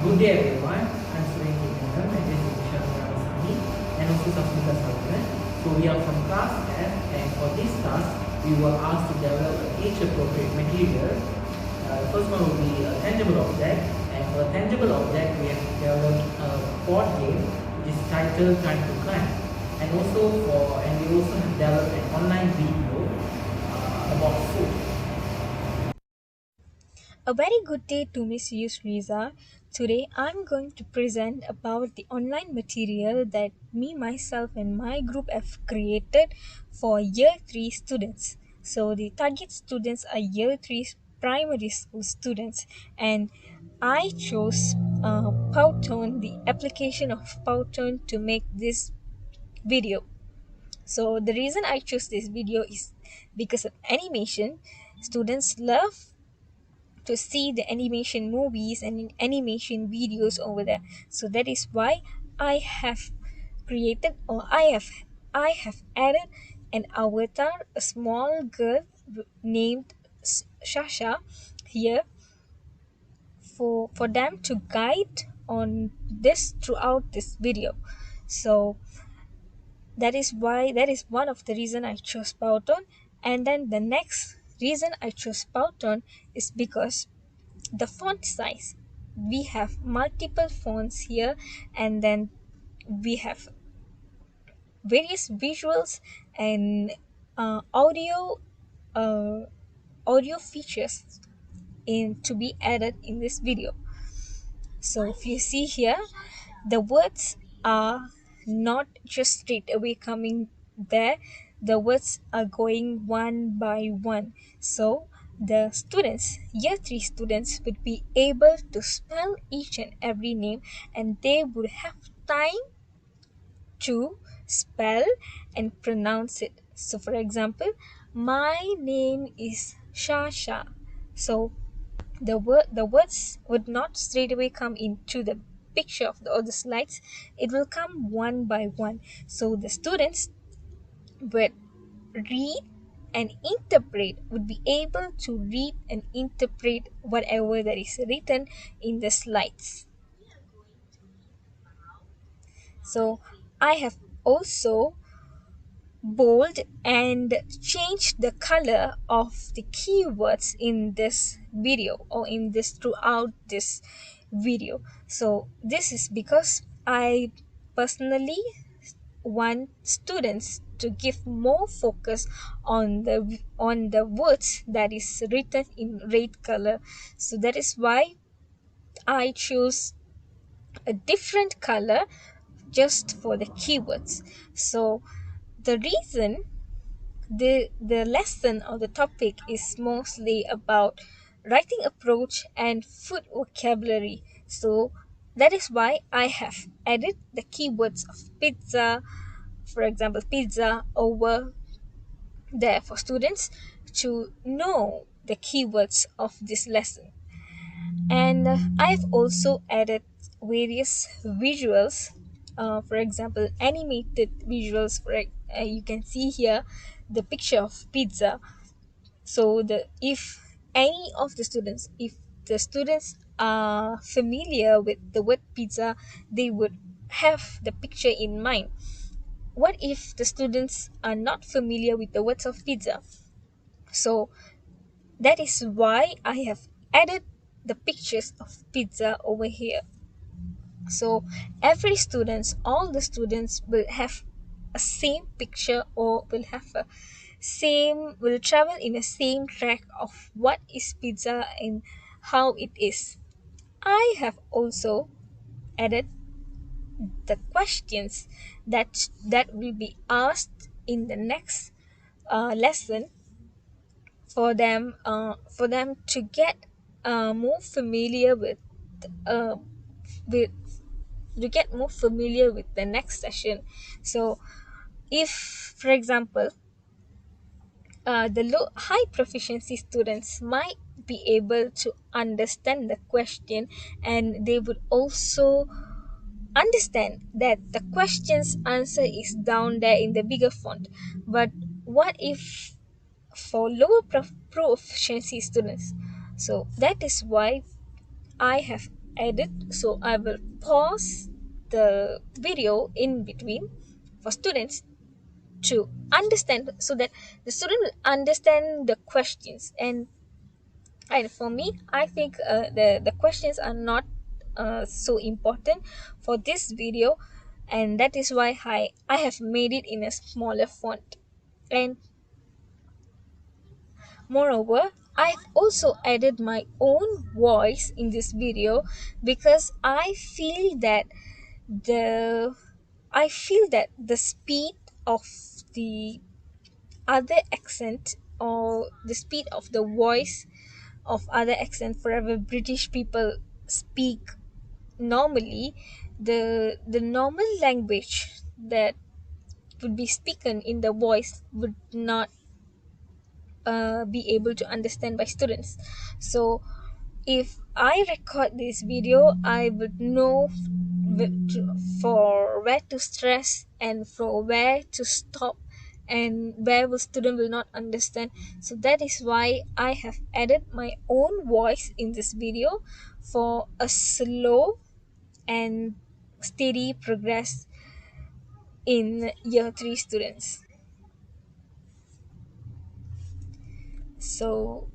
Good day everyone, I'm Surren and this is Mishalini and also Sasmithaa. So we are from class F, and for this task we were asked to develop an age appropriate material. The first one will be a tangible object, and for a tangible object we have developed a board game which is titled Time to Climb. And we also have developed an online video about food. A very good day to Miss Riza. Today I'm going to present about the online material that me, myself and my group have created for Year 3 students. So the target students are Year 3 primary school students, and I chose Powtoon, the application of Powtoon, to make this video. So the reason I chose this video is because of animation. Students love to see the animation movies and animation videos over there. So that is why I have created, or I have added an avatar, a small girl named Shasha here, for them to guide on this throughout this video. So that is one of the reason I chose Powtoon. And then the next reason I chose Powtoon is because the font size. We have multiple fonts here, and then we have various visuals and audio uh, audio features in to be added in this video. So if you see here, the words are not just straight away coming there. The words are going one by one. So the students, year 3 students, would be able to spell each and every name, and they would have time to spell and pronounce it. So for example, my name is Shasha. So the words would not straight away come into the picture of or the slides. It will come one by one, so the students would read and interpret, would be able to read and interpret whatever that is written in the slides. So I have also bold and change the color of the keywords in this video, or in this throughout this video. So this is because I personally want students to give more focus on the words that is written in red color. So that is why I choose a different color just for the keywords. So the reason, the lesson or the topic is mostly about writing approach and food vocabulary. So that is why I have added the keywords of pizza, for example, pizza, over there for students to know the keywords of this lesson. And I've also added various visuals, for example animated visuals. You can see here the picture of pizza. So the if any of the students, if the students are familiar with the word pizza, they would have the picture in mind. What if the students are not familiar with the words of pizza? So that is why I have added the pictures of pizza over here. So every students, all the students will have a same picture, or will travel in the same track of what is pizza and how it is. I have also added the questions that will be asked in the next lesson, for them to get more familiar uh, with to get more familiar with the next session. So if, for example, the high proficiency students might be able to understand the question, and they would also understand that the question's answer is down there in the bigger font. But what if for lower proficiency students? So that is why I have edit, so I will pause the video in between for students to understand, so that the student will understand the questions. And for me, I think the questions are not so important for this video, and that is why I have made it in a smaller font. And moreover, I've also added my own voice in this video, because the I feel that the speed of the other accent, or the speed of the voice of other accent, forever British people speak normally, the normal language that would be spoken in the voice would not be able to understand by students. So if I record this video, I would know for where to stress and for where to stop, and where will student will not understand. So that is why I have added my own voice in this video for a slow and steady progress in year 3 students. So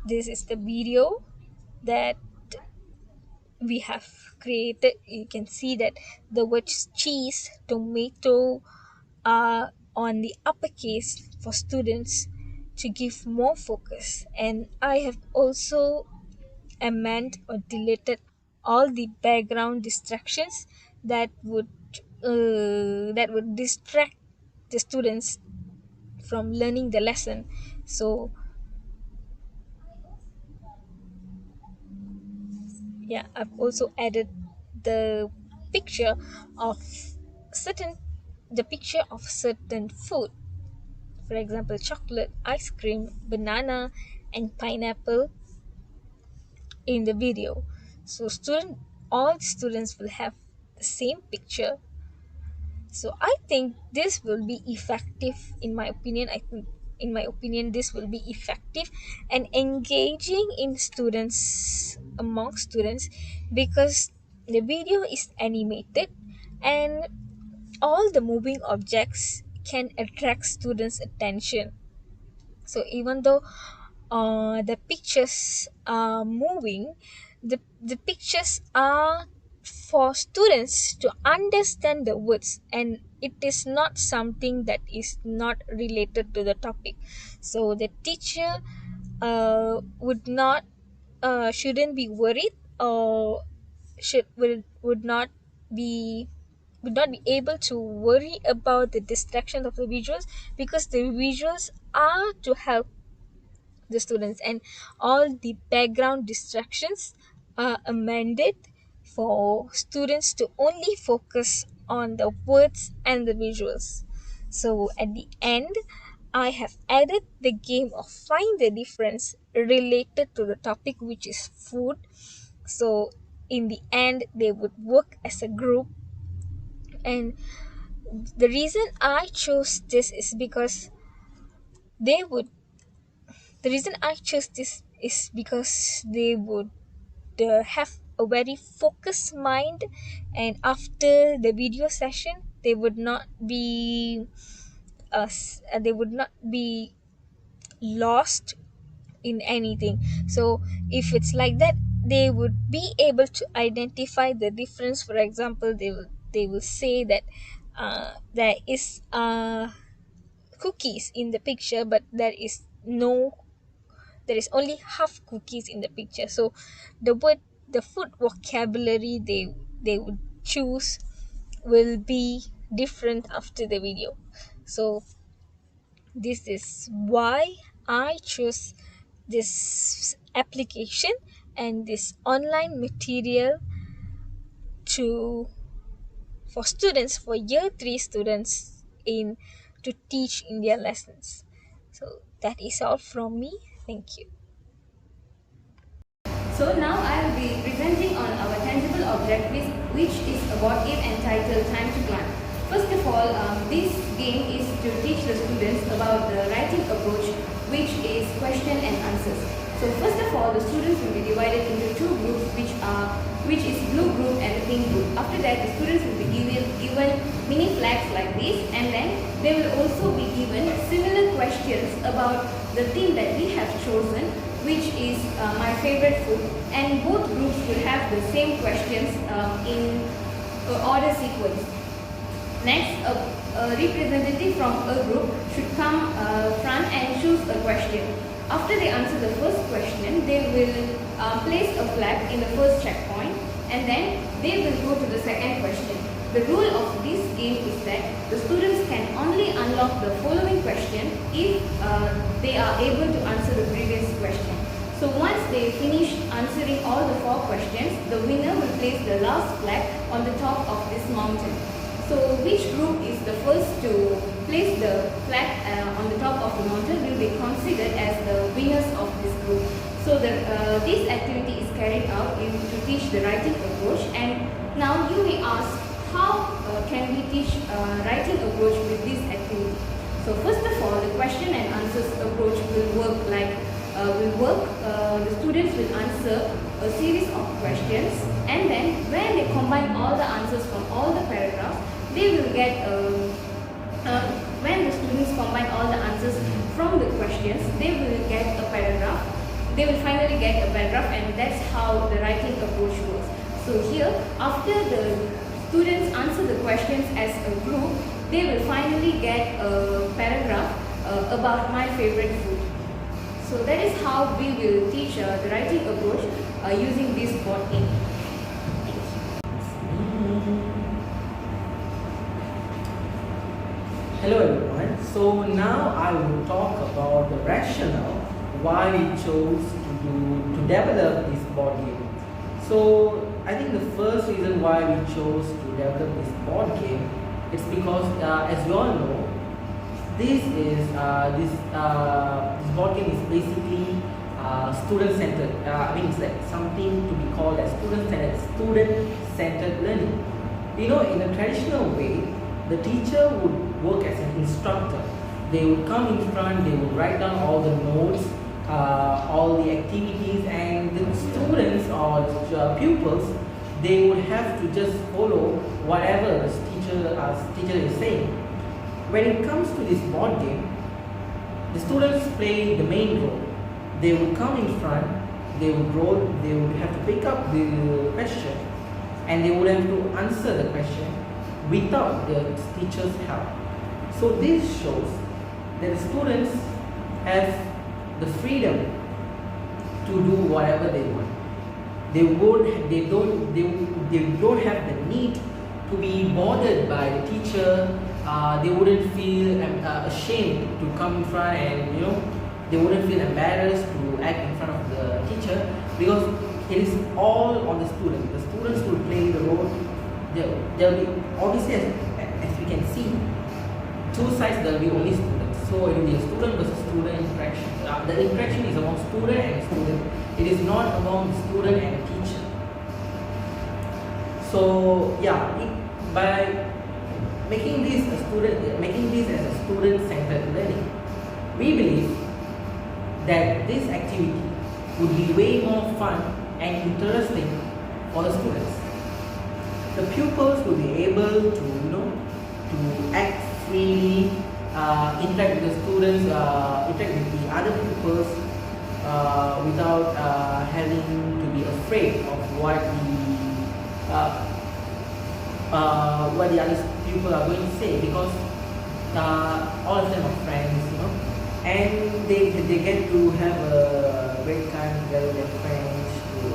this is the video that we have created. You can see that the words cheese, tomato are on the uppercase for students to give more focus. And I have also amended or deleted all the background distractions that would distract the students from learning the lesson. So yeah, I've also added the picture of certain certain food, for example chocolate, ice cream, banana, and pineapple in the video. So all students will have the same picture. So I think this will be effective. In my opinion, this will be effective and engaging in students among students, because the video is animated, and all the moving objects can attract students' attention. So even though the pictures are moving, the pictures are for students to understand the words, and it is not something that is not related to the topic. So the teacher would not shouldn't be worried, or would not be able to worry about the distraction of the visuals, because the visuals are to help the students, and all the background distractions are amended for students to only focus on the words and the visuals. So at the end, I have added the game of find the difference related to the topic, which is food. So in the end, they would work as a group. And the reason I chose this is because they would the reason I chose this is because they would have a very focused mind, and after the video session, they would not be lost in anything. So if it's like that, they would be able to identify the difference. For example, they will say that there is cookies in the picture, but there is only half cookies in the picture. So the food vocabulary they would choose will be different after the video. So this is why I choose this application and this online material to for students, for year 3 students, in to teach in their lessons. So that is all from me. Thank you. So now I will be presenting on our tangible object, which is a board game entitled Time to Plan. First of all, this game is to teach the students about the writing approach, which is question and answers. So first of all, the students will be divided into two groups, which is blue group and the pink group. After that, the students will be given mini flags like this, and then they will also be given similar questions about the theme that we have chosen, which is my favorite food, and both groups will have the same questions in order sequence. Next, a representative from a group should come front and choose a question. After they answer the first question, they will place a flag in the first checkpoint, and then they will go to the second question. The rule of this game is that the students can only unlock the following question if they are able to answer the previous question. So once they finish answering all the 4 questions, the winner will place the last flag on the top of this mountain. So which group is the first to place the flag on the top of the mountain will be considered as the winners of this group. So this activity is carried out to teach the writing approach. And now you may ask, how can we teach writing approach with this activity? So first of all, the question and answers approach will work like the students will answer a series of questions, and then when they combine all the answers from all the paragraphs, they will get when the students combine all the answers from the questions, they will get a paragraph. They will finally get a paragraph, and that's how the writing approach works. So here, after the students answer the questions as a group, they will finally get a paragraph about my favorite food. So that is how we will teach the writing approach using this board game. Hello everyone. So now I will talk about the rationale why we chose to develop this board game. So I think the first reason why we chose to develop this board game is because as you all know, this board game is basically student-centered. I mean, it's like something to be called as student-centered learning. You know, in a traditional way, the teacher would work as an instructor. They would come in front, they would write down all the notes, all the activities, and the students or pupils, they would have to just follow whatever the teacher is saying. When it comes to this board game, the students play the main role. They would come in front, they would have to pick up the question, and they would have to answer the question without the teacher's help. So this shows that the students have the freedom to do whatever they want. They don't have the need to be bothered by the teacher. They wouldn't feel ashamed to come in front, and they wouldn't feel embarrassed to act in front of the teacher, because it is all on the student. The students will play the role. There will be, obviously, as we can see, two sides. There will be only students. So it will be a student versus student interaction. The interaction is among student and student. It is not among student and teacher. So yeah, by making this as a student-centered learning, we believe that this activity would be way more fun and interesting for the students. The pupils will be able to act freely, interact with the students, interact with the other pupils without having to be afraid of what the other people are going to say, because all of them are friends, and they get to have a great time together with their friends, to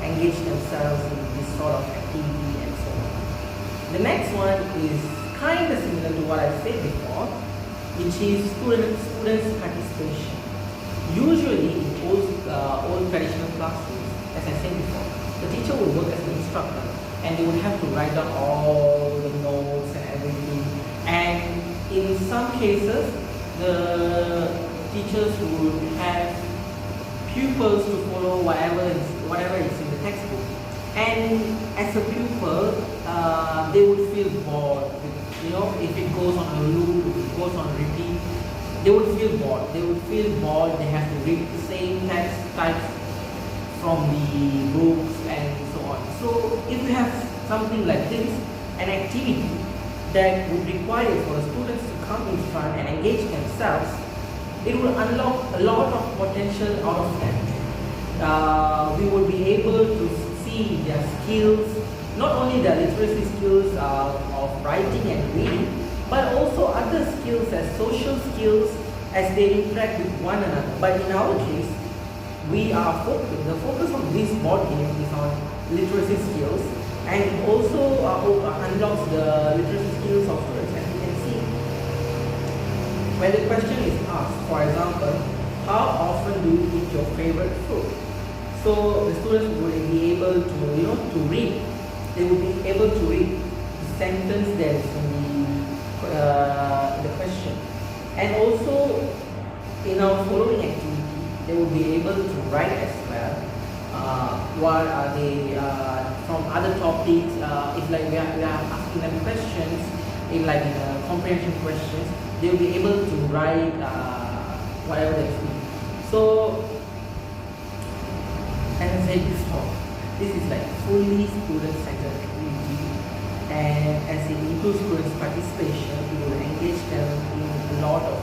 engage themselves in this sort of activity and so on. The next one is kind of similar to what I said before, which is students' participation. Usually in old traditional classrooms, as I said before, the teacher would work as an instructor, and they would have to write down all the notes and everything. And in some cases, the teachers would have pupils to follow whatever is in the textbook. And as a pupil, they would feel bored. If it goes on a loop, if it goes on repeat, they would feel bored. They would feel bored. They have to read the same text types from the books and so on. So if we have something like this, an activity that would require for students to come in front and engage themselves, it will unlock a lot of potential out of them. We will be able to see their skills, not only their literacy skills of writing and reading, but also other skills as social skills as they interact with one another. But in our case, the focus of this board game is on literacy skills, and it also unlocks the literacy skills of students, as you can see. When the question is asked, for example, how often do you eat your favorite food? So the students would be able to, to read. They would be able to read the sentence that is in the question. And also, in our following activity, they will be able to write as well. What are they from other topics? If like we are asking them questions, in comprehension questions, they will be able to write whatever they feel. So, as I said before, this is like fully student-centered activity, and as it includes students' participation, it will engage them in a lot of